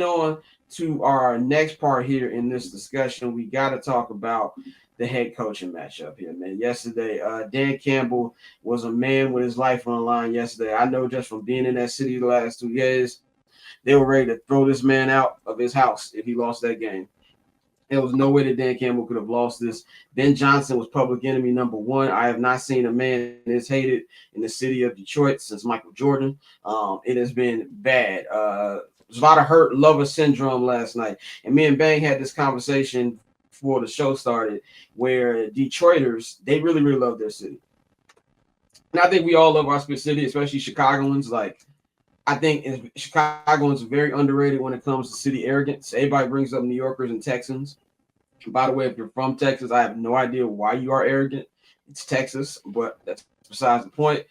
on to our next part here in this discussion, we got to talk about the head coaching matchup here, man. Yesterday, Dan Campbell was a man with his life on the line yesterday. I know just from being in that city the last 2 years, they were ready to throw this man out of his house if he lost that game. There was no way that Dan Campbell could have lost this. Ben Johnson was public enemy number one. I have not seen a man this hated in the city of Detroit since Michael Jordan. It has been bad. There's a lot of hurt lover syndrome last night. And me and Bang had this conversation before the show started where Detroiters, they really, really love their city. And I think we all love our city, especially Chicagoans. Like, I think Chicagoans are very underrated when it comes to city arrogance. Everybody brings up New Yorkers and Texans. By the way, if you're from Texas, I have no idea why you are arrogant. It's Texas, but that's besides the point.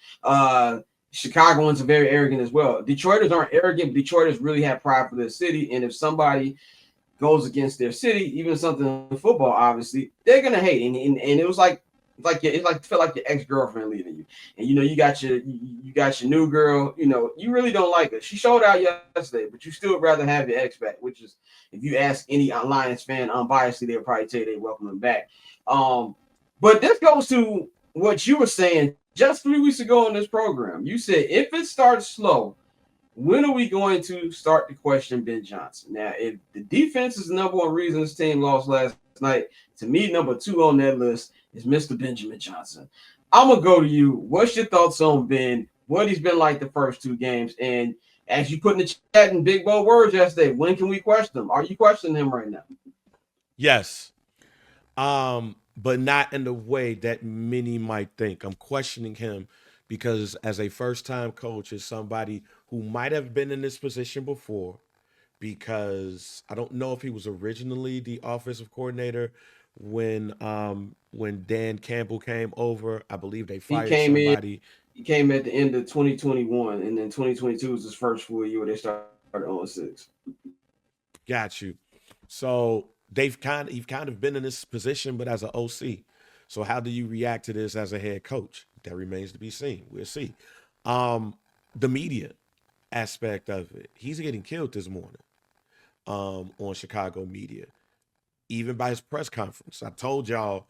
Chicagoans are very arrogant as well. Detroiters aren't arrogant, but Detroiters really have pride for their city. And if somebody goes against their city, even something in football, obviously, they're gonna hate. And it was like felt like your ex-girlfriend leaving you. And you got your new girl, you really don't like her. She showed out yesterday, but you still would rather have your ex back, which is if you ask any Lions fan unbiasedly, they'll probably tell you they welcome him back. But this goes to what you were saying just 3 weeks ago on this program. You said if it starts slow, when are we going to start to question Ben Johnson? Now, if the defense is the number one reason this team lost last night, to me, number two on that list is Mr. Benjamin Johnson. I'm going to go to you. What's your thoughts on Ben? What he's been like the first 2 games? And as you put in the chat in big bold words yesterday, when can we question him? Are you questioning him right now? Yes. But not in the way that many might think. I'm questioning him because as a first-time coach, is somebody who might have been in this position before. Because I don't know if he was originally the offensive coordinator when Dan Campbell came over. I believe they He fired came in. somebody. He came at the end of 2021, and then 2022 was his first full year where they started on 6. Got you. So you've kind of been in this position, but as an OC. So how do you react to this as a head coach? That remains to be seen. We'll see. Um, the media aspect of it. He's getting killed this morning on Chicago media, even by his press conference. I told y'all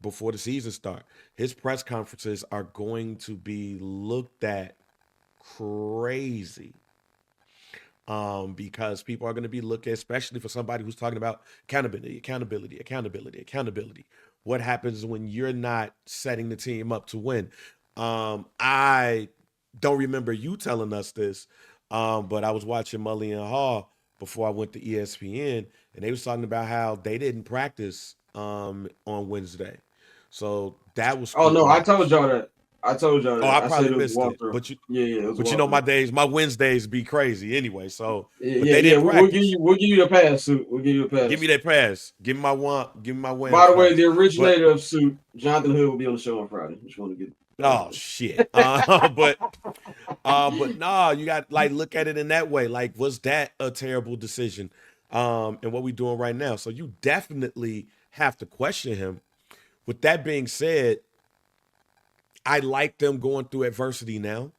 before the season start, his press conferences are going to be looked at crazy because people are going to be looking, especially for somebody who's talking about accountability. What happens when you're not setting the team up to win? I don't remember you telling us this, but I was watching Mully and Hall before I went to ESPN, and they was talking about how they didn't practice on Wednesday. So that was Oh no, I scrutinized. told y'all that. I told y'all Oh, that. I I said probably it was a missed it, walkthrough. Yeah, yeah, it was a but you know walkthrough. my Wednesdays be crazy anyway. So, Yeah, but yeah, they yeah. didn't We'll give practice. you the pass suit. We'll give you a Give me pass. that pass. Give me my By wham's the way, pass. the But originator of suit, Jonathan Hood, will be on the show on Friday. Just want to get that out oh there. shit. But nah, you got like look at it in that way. Like, was that a terrible decision? And what we doing right now? So you definitely have to question him. With that being said, I like them going through adversity now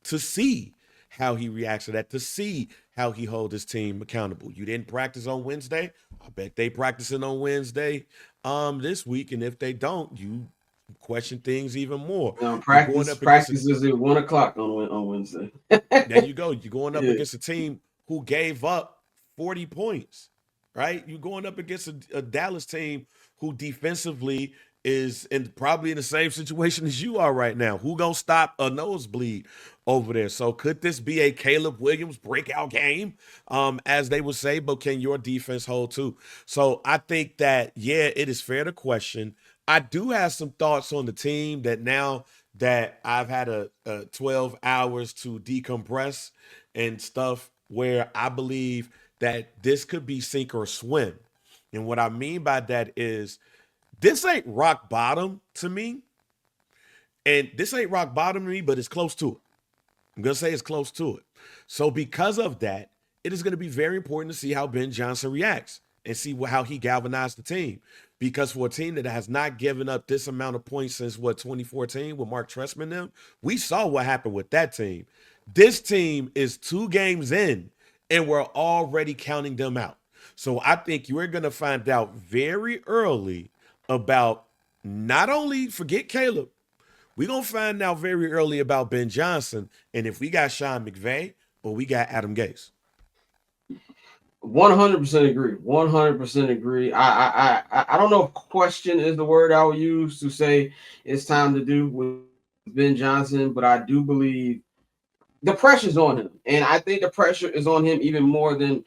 to see how he reacts to that, to see how he hold his team accountable. You didn't practice on Wednesday. I bet they practicing on Wednesday this week. And if they don't, you question things even more. You're going up against a Practices at 1 o'clock on Wednesday. There you go. You're going up Yeah. against a team who gave up 40 points, right? You're going up against a Dallas team who defensively is probably in the same situation as you are right now. Who gonna stop a nosebleed over there? So could this be a Caleb Williams breakout game, as they would say? But can your defense hold too? So I think that yeah, it is fair to question. I do have some thoughts on the team that now that I've had a 12 hours to decompress and stuff where I believe that this could be sink or swim. And what I mean by that is this ain't rock bottom to me. And this ain't rock bottom to me, but it's close to it. I'm going to say it's close to it. So because of that, it is going to be very important to see how Ben Johnson reacts and see how he galvanized the team. Because for a team that has not given up this amount of points since 2014 with Mark Trestman them, we saw what happened with that team. This team is 2 games in and we're already counting them out. So I think you're going to find out very early about not only forget Caleb, we're going to find out very early about Ben Johnson and if we got Sean McVay or we got Adam Gase. 100% agree. 100% agree. I don't know if question is the word I would use to say it's time to do with Ben Johnson, but I do believe the pressure's on him, and I think the pressure is on him even more than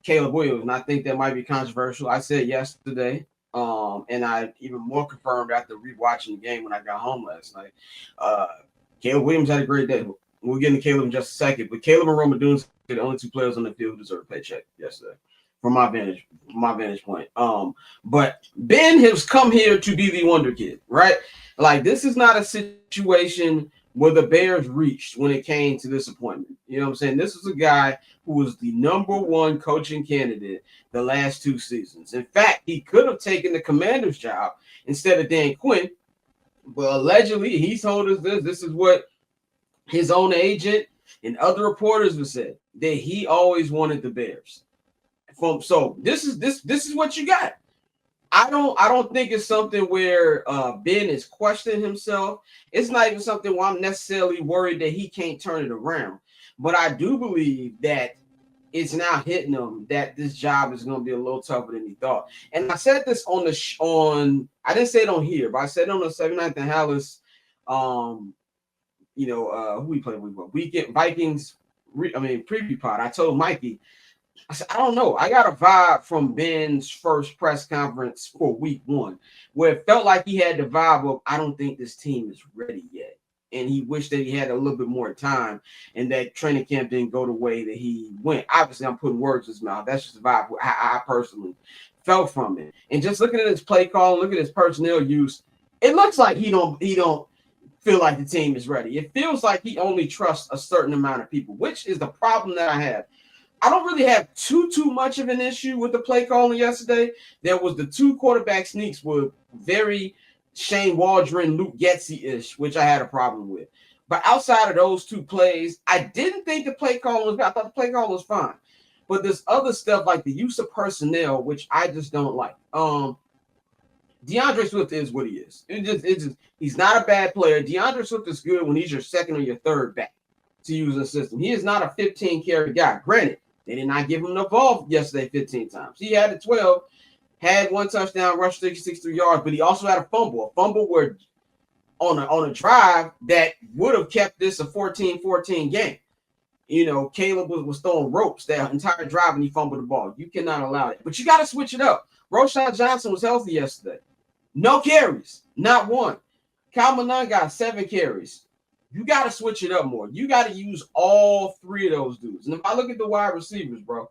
Caleb Williams, and I think that might be controversial. I said yesterday, and I even more confirmed after rewatching the game when I got home last night. Uh, Caleb Williams had a great day. We'll get into Caleb in just a second, but Caleb and Roma Dunes are the only two players on the field who deserve a paycheck yesterday, from my vantage point. But Ben has come here to be the wonder kid, right? Like this is not a situation where the Bears reached when it came to this appointment. You know what I'm saying? This is a guy who was the number one coaching candidate the last 2 seasons. In fact, he could have taken the Commander's job instead of Dan Quinn, but allegedly he told us this. This is what his own agent and other reporters have said, that he always wanted the Bears. So this is what you got. I don't think it's something where Ben is questioning himself. It's not even something where I'm necessarily worried that he can't turn it around. But I do believe that it's now hitting him that this job is going to be a little tougher than he thought. And I said this on I didn't say it on here, but I said it on the 79th and Hallis, who we played with, Weekend Vikings, preview pod. I told Mikey, I said, I don't know. I got a vibe from Ben's first press conference for week 1, where it felt like he had the vibe of, I don't think this team is ready yet. And he wished that he had a little bit more time and that training camp didn't go the way that he went. Obviously, I'm putting words in his mouth. That's just the vibe I personally felt from it. And just looking at his play call, look at his personnel use, it looks like he don't feel like the team is ready. It feels like he only trusts a certain amount of people, which is the problem that I have. I don't really have too much of an issue with the play calling yesterday. There was the 2 quarterback sneaks were very Shane Waldron, Luke Getsy-ish, which I had a problem with. But outside of those 2 plays, I didn't think the play calling was bad. I thought the play calling was fine. But there's other stuff like the use of personnel, which I just don't like. DeAndre Swift is what he is. He's not a bad player. DeAndre Swift is good when he's your second or your third back to use the system. He is not a 15 carry guy. Granted, they did not give him the ball yesterday 15 times. He had it 12, had 1 touchdown, rushed 63 yards, but he also had a fumble where on a drive that would have kept this a 14-14 game. You know, Caleb was throwing ropes that entire drive and he fumbled the ball. You cannot allow it. But you got to switch it up. Roschon Johnson was healthy yesterday. No carries, not 1. Kyle Manon got 7 carries. You got to switch it up more. You got to use all 3 of those dudes. And if I look at the wide receivers, bro,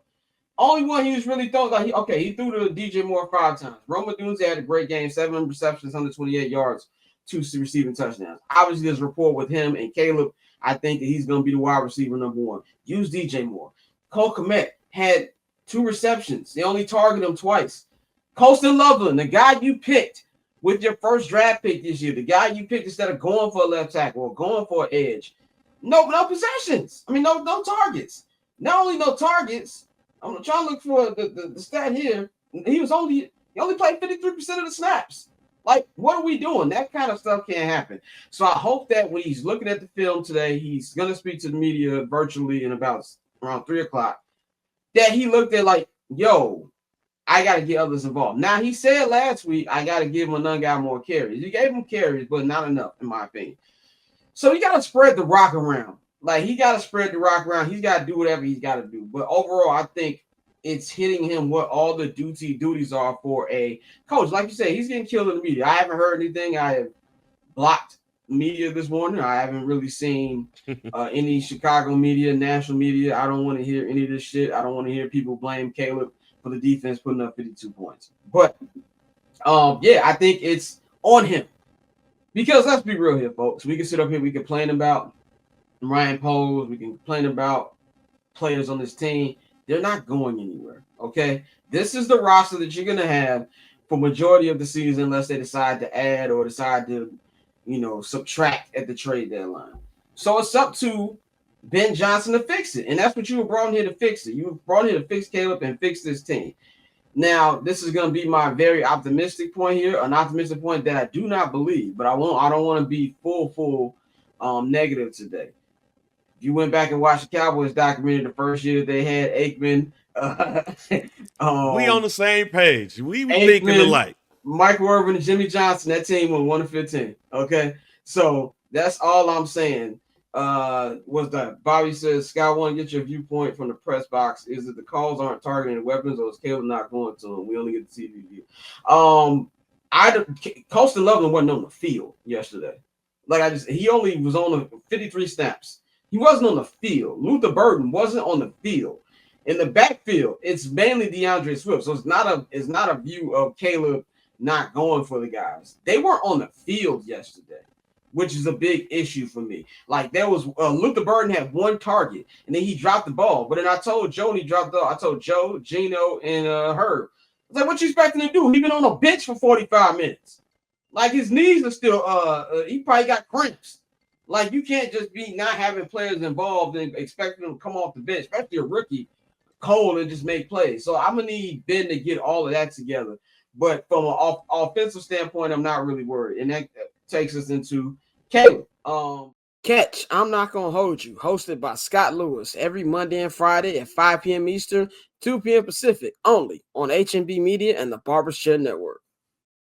only one he was really throwing, he threw to DJ Moore 5 times. Roma Dunze had a great game, 7 receptions, 128 yards, 2 receiving touchdowns. Obviously, there's rapport with him and Caleb. I think that he's going to be the wide receiver number 1. Use DJ Moore. Cole Kmet had 2 receptions. They only targeted him twice. Colston Loveland, the guy you picked with your first draft pick this year, the guy you picked instead of going for a left tackle or going for an edge. No possessions. No targets. Not only no targets, I'm trying to look for the stat here. He only played 53% of the snaps. Like, what are we doing? That kind of stuff can't happen. So I hope that when he's looking at the film today, he's going to speak to the media virtually in about around 3 o'clock, that he looked at like, yo, I got to get others involved. Now, he said last week, I got to give another guy more carries. You gave him carries, but not enough, in my opinion. So you got to spread the rock around. Like, he got to spread the rock around. He's got to do whatever he's got to do. But overall, I think it's hitting him what all the duties are for a coach. Like you said, he's getting killed in the media. I haven't heard anything. I have blocked media this morning. I haven't really seen any Chicago media, national media. I don't want to hear any of this shit. I don't want to hear people blame Caleb for the defense putting up 52 points. But, I think it's on him. Because let's be real here, folks. We can sit up here, we can complain about Ryan Poles, we can complain about players on this team. They're not going anywhere, okay? This is the roster that you're going to have for majority of the season unless they decide to add or decide to, subtract at the trade deadline. So it's up to Ben Johnson to fix it. And that's what you were brought in here to fix it. You were brought in here to fix Caleb and fix this team. Now, this is going to be my very optimistic point here, an optimistic point that I do not believe, but I don't want to be full negative today. If you went back and watched the Cowboys documentary the first year they had Aikman, We on the same page. We thinking Aikman, alike. Michael Irvin, and Jimmy Johnson. That team won 1-15. Okay, so that's all I'm saying. Was that Bobby says, Scott, want to get your viewpoint from the press box. Is it the calls aren't targeting weapons, or is Caleb not going to them? We only get the TV view. Colston Loveland wasn't on the field yesterday. He only was on the 53 snaps. He wasn't on the field. Luther Burden wasn't on the field. In the backfield, it's mainly DeAndre Swift. So it's not a view of Caleb not going for the guys. They weren't on the field yesterday, which is a big issue for me. Like, there was Luther Burden had one target, and then he dropped the ball. But then I told Joe, and he dropped the ball. I told Joe, Gino, and Herb, I was like, what you expecting to do? He been on a bench for 45 minutes. Like, his knees are still he probably got cramps. Like, you can't just be not having players involved and expecting them to come off the bench, especially a rookie, cold, and just make plays. So I'm gonna need Ben to get all of that together. But from an offensive standpoint, I'm not really worried. And that takes us into Caleb. Catch, I'm Not Gonna Hold You, hosted by Scott Lewis every Monday and Friday at 5 p.m. Eastern, 2 p.m. Pacific, only on HMB Media and the Barbershop Network.